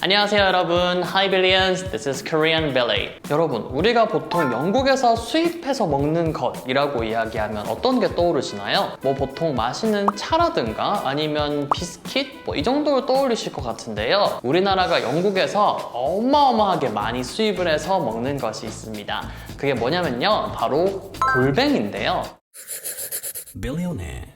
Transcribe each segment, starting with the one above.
안녕하세요 여러분. Hi Billions, this is Korean Billy. 여러분, 우리가 보통 영국에서 수입해서 먹는 것이라고 이야기하면 어떤 게 떠오르시나요? 뭐 보통 마시는 차라든가 아니면 비스킷 뭐 이 정도를 떠올리실 것 같은데요. 우리나라가 영국에서 어마어마하게 많이 수입을 해서 먹는 것이 있습니다. 그게 뭐냐면요, 바로 골뱅인데요. 빌리언에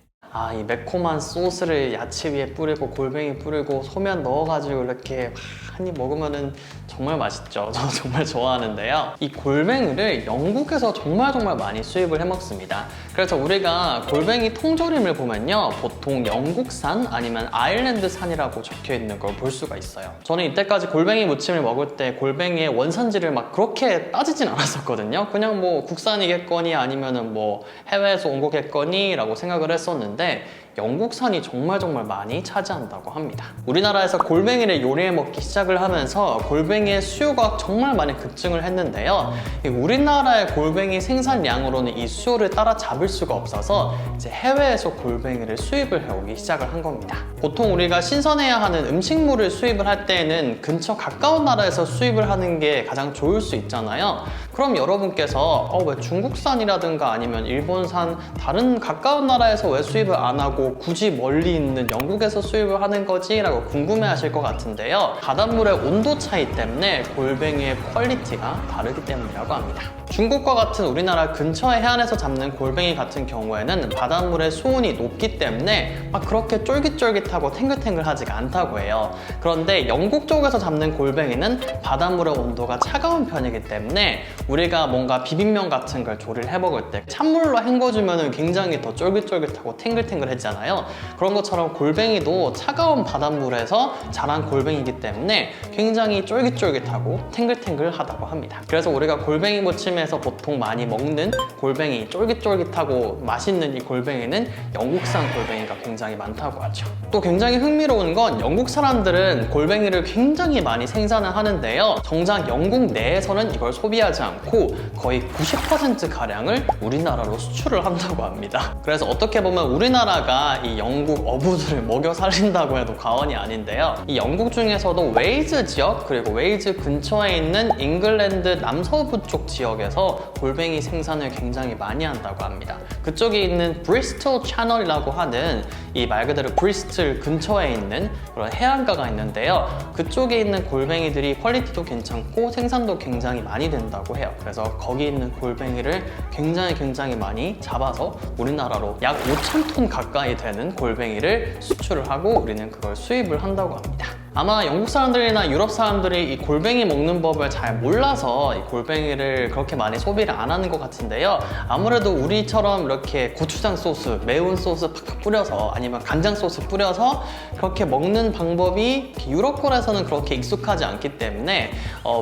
이 매콤한 소스를 야채 위에 뿌리고 골뱅이 뿌리고 소면 넣어가지고 이렇게 한 입 먹으면은 정말 맛있죠. 저 정말 좋아하는데요. 이 골뱅이를 영국에서 정말 많이 수입을 해 먹습니다. 그래서 우리가 골뱅이 통조림을 보면요, 보통 영국산 아니면 아일랜드산이라고 적혀 있는 걸 볼 수가 있어요. 저는 이때까지 골뱅이 무침을 먹을 때 골뱅이의 원산지를 막 그렇게 따지진 않았었거든요. 그냥 뭐 국산이겠거니 아니면은 뭐 해외에서 온 거겠거니 라고 생각을 했었는데, 영국산이 정말 많이 차지한다고 합니다. 우리나라에서 골뱅이를 요리해 먹기 시작을 하면서 골뱅이의 수요가 정말 많이 급증을 했는데요. 우리나라의 골뱅이 생산량으로는 이 수요를 따라잡을 수가 없어서 이제 해외에서 골뱅이를 수입을 해오기 시작을 한 겁니다. 보통 우리가 신선해야 하는 음식물을 수입을 할 때에는 근처 가까운 나라에서 수입을 하는 게 가장 좋을 수 있잖아요. 그럼 여러분께서 왜 중국산이라든가 아니면 일본산 다른 가까운 나라에서 왜 수입을 안 하고 굳이 멀리 있는 영국에서 수입을 하는 거지? 라고 궁금해 하실 것 같은데요. 바닷물의 온도 차이 때문에 골뱅이의 퀄리티가 다르기 때문이라고 합니다. 중국과 같은 우리나라 근처의 해안에서 잡는 골뱅이 같은 경우에는 바닷물의 수온이 높기 때문에 막 그렇게 쫄깃쫄깃하고 탱글탱글하지가 않다고 해요. 그런데 영국 쪽에서 잡는 골뱅이는 바닷물의 온도가 차가운 편이기 때문에 우리가 뭔가 비빔면 같은 걸 조리를 해 먹을 때 찬물로 헹궈주면 굉장히 더 쫄깃쫄깃하고 탱글탱글해지잖아요. 그런 것처럼 골뱅이도 차가운 바닷물에서 자란 골뱅이기 때문에 굉장히 쫄깃쫄깃하고 탱글탱글하다고 합니다. 그래서 우리가 골뱅이 무침에서 보통 많이 먹는 골뱅이, 쫄깃쫄깃하고 맛있는 이 골뱅이는 영국산 골뱅이가 굉장히 많다고 하죠. 또 굉장히 흥미로운 건 영국 사람들은 골뱅이를 굉장히 많이 생산을 하는데요. 정작 영국 내에서는 이걸 소비하지 않고 거의 90%가량을 우리나라로 수출을 한다고 합니다. 그래서 어떻게 보면 우리나라가 이 영국 어부들을 먹여 살린다고 해도 과언이 아닌데요. 이 영국 중에서도 웨일즈 지역 그리고 웨일즈 근처에 있는 잉글랜드 남서부 쪽 지역에서 골뱅이 생산을 굉장히 많이 한다고 합니다. 그쪽에 있는 브리스톨 채널이라고 하는 이 말 그대로 브리스톨 근처에 있는 그런 해안가가 있는데요. 그쪽에 있는 골뱅이들이 퀄리티도 괜찮고 생산도 굉장히 많이 된다고 해요. 그래서 거기 있는 골뱅이를 굉장히 많이 잡아서 우리나라로 약 5,000톤 가까이 되는 골뱅이를 수출을 하고 우리는 그걸 수입을 한다고 합니다. 아마 영국 사람들이나 유럽 사람들이 이 골뱅이 먹는 법을 잘 몰라서 이 골뱅이를 그렇게 많이 소비를 안 하는 것 같은데요. 아무래도 우리처럼 이렇게 고추장 소스, 매운 소스 팍팍 뿌려서 아니면 간장 소스 뿌려서 그렇게 먹는 방법이 유럽권에서는 그렇게 익숙하지 않기 때문에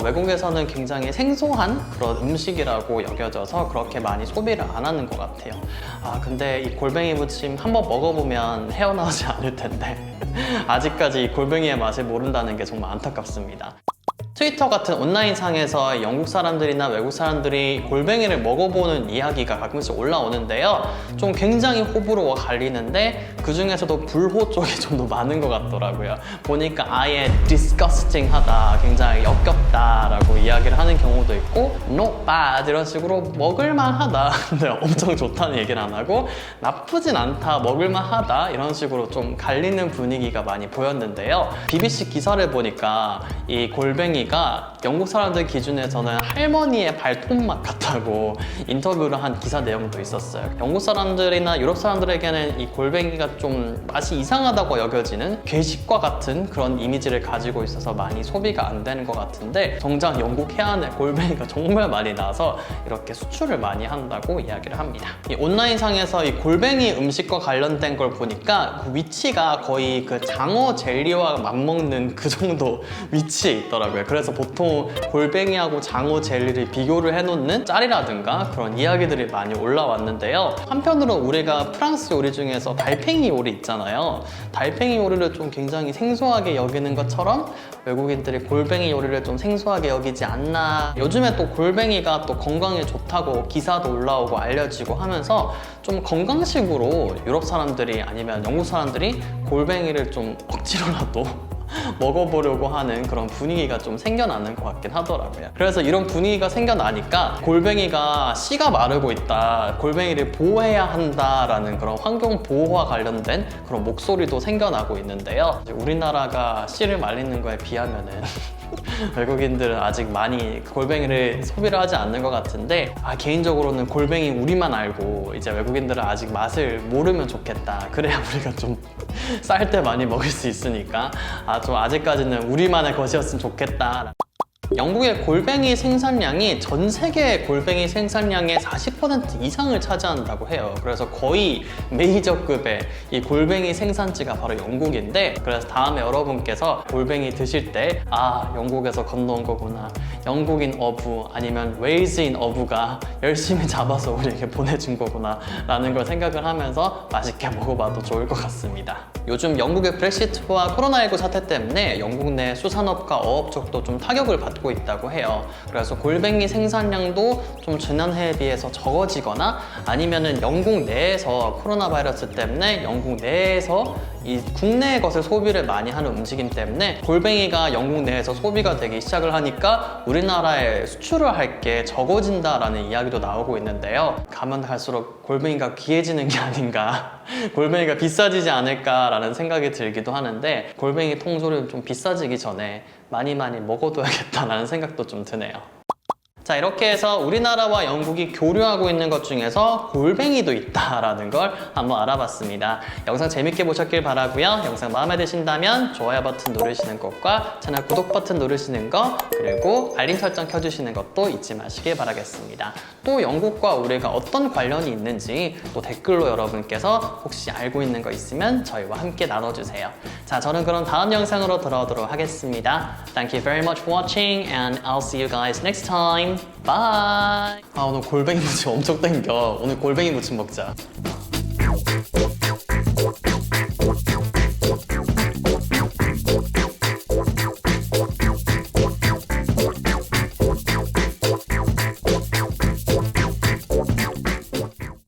외국에서는 굉장히 생소한 그런 음식이라고 여겨져서 그렇게 많이 소비를 안 하는 것 같아요. 근데 이 골뱅이 무침 한번 먹어보면 헤어나오지 않을 텐데 아직까지 이 골뱅이의 맛을 모른다는 게 정말 안타깝습니다. 트위터 같은 온라인상에서 영국 사람들이나 외국 사람들이 골뱅이를 먹어보는 이야기가 가끔씩 올라오는데요. 좀 굉장히 호불호가 갈리는데 그 중에서도 불호 쪽이 좀 더 많은 것 같더라고요. 보니까 아예 disgusting하다, 굉장히 역겹다 라고 이야기를 하는 경우도 있고 not bad 이런 식으로 먹을만하다 근데 엄청 좋다는 얘기는 안 하고 나쁘진 않다, 먹을만하다 이런 식으로 좀 갈리는 분위기가 많이 보였는데요. BBC 기사를 보니까 이 골뱅이가 영국 사람들 기준에서는 할머니의 발톱맛 같다고 인터뷰를 한 기사 내용도 있었어요. 영국 사람들이나 유럽 사람들에게는 이 골뱅이가 좀 맛이 이상하다고 여겨지는 괴식과 같은 그런 이미지를 가지고 있어서 많이 소비가 안 되는 것 같은데, 정작 영국 해안에 골뱅이가 정말 많이 나서 이렇게 수출을 많이 한다고 이야기를 합니다. 이 온라인상에서 이 골뱅이 음식과 관련된 걸 보니까 그 위치가 거의 그 장어 젤리와 맞먹는 그 정도 위치에 있더라고요. 그래서 보통 골뱅이하고 장어 젤리를 비교를 해놓는 짤이라든가 그런 이야기들이 많이 올라왔는데요. 한편으로 우리가 프랑스 요리 중에서 달팽이 요리 있잖아요. 달팽이 요리를 좀 굉장히 생소하게 여기는 것처럼 외국인들이 골뱅이 요리를 좀 생소하게 여기지 않나. 요즘에 또 골뱅이가 또 건강에 좋다고 기사도 올라오고 알려지고 하면서 좀 건강식으로 유럽 사람들이 아니면 영국 사람들이 골뱅이를 좀 억지로라도 먹어보려고 하는 그런 분위기가 좀 생겨나는 것 같긴 하더라고요. 그래서 이런 분위기가 생겨나니까 골뱅이가 씨가 마르고 있다, 골뱅이를 보호해야 한다라는 그런 환경 보호와 관련된 그런 목소리도 생겨나고 있는데요. 이제 우리나라가 씨를 말리는 거에 비하면은 외국인들은 아직 많이 골뱅이를 소비를 하지 않는 것 같은데, 개인적으로는 골뱅이 우리만 알고 이제 외국인들은 아직 맛을 모르면 좋겠다. 그래야 우리가 좀 쌀 때 많이 먹을 수 있으니까 좀 아직까지는 우리만의 것이었으면 좋겠다. 영국의 골뱅이 생산량이 전 세계 골뱅이 생산량의 40% 이상을 차지한다고 해요. 그래서 거의 메이저급의 이 골뱅이 생산지가 바로 영국인데, 그래서 다음에 여러분께서 골뱅이 드실 때 영국에서 건너온 거구나, 영국인 어부 아니면 웨일즈인 어부가 열심히 잡아서 우리에게 보내준 거구나 라는 걸 생각을 하면서 맛있게 먹어봐도 좋을 것 같습니다. 요즘 영국의 브렉시트와 코로나19 사태 때문에 영국 내 수산업과 어업 쪽도 좀 타격을 받고 있다고 해요. 그래서 골뱅이 생산량도 좀 지난해에 비해서 적어지거나, 아니면은 영국 내에서 코로나 바이러스 때문에 영국 내에서 이 국내의 것을 소비를 많이 하는 움직임 때문에 골뱅이가 영국 내에서 소비가 되기 시작을 하니까 우리나라에 수출을 할 게 적어진다라는 이야기도 나오고 있는데요. 가면 갈수록 골뱅이가 귀해지는 게 아닌가, 골뱅이가 비싸지지 않을까라는 생각이 들기도 하는데, 골뱅이 통조림 좀 비싸지기 전에 많이 먹어둬야겠다라는 생각도 좀 드네요. 자, 이렇게 해서 우리나라와 영국이 교류하고 있는 것 중에서 골뱅이도 있다라는 걸 한번 알아봤습니다. 영상 재밌게 보셨길 바라고요. 영상 마음에 드신다면 좋아요 버튼 누르시는 것과 채널 구독 버튼 누르시는 거, 그리고 알림 설정 켜주시는 것도 잊지 마시길 바라겠습니다. 또 영국과 우리가 어떤 관련이 있는지 또 댓글로 여러분께서 혹시 알고 있는 거 있으면 저희와 함께 나눠주세요. 자, 저는 그럼 다음 영상으로 돌아오도록 하겠습니다. Thank you very much for watching and I'll see you guys next time. Bye! 오늘 골뱅이 무침 엄청 땡겨. 오늘 골뱅이 무침 먹자.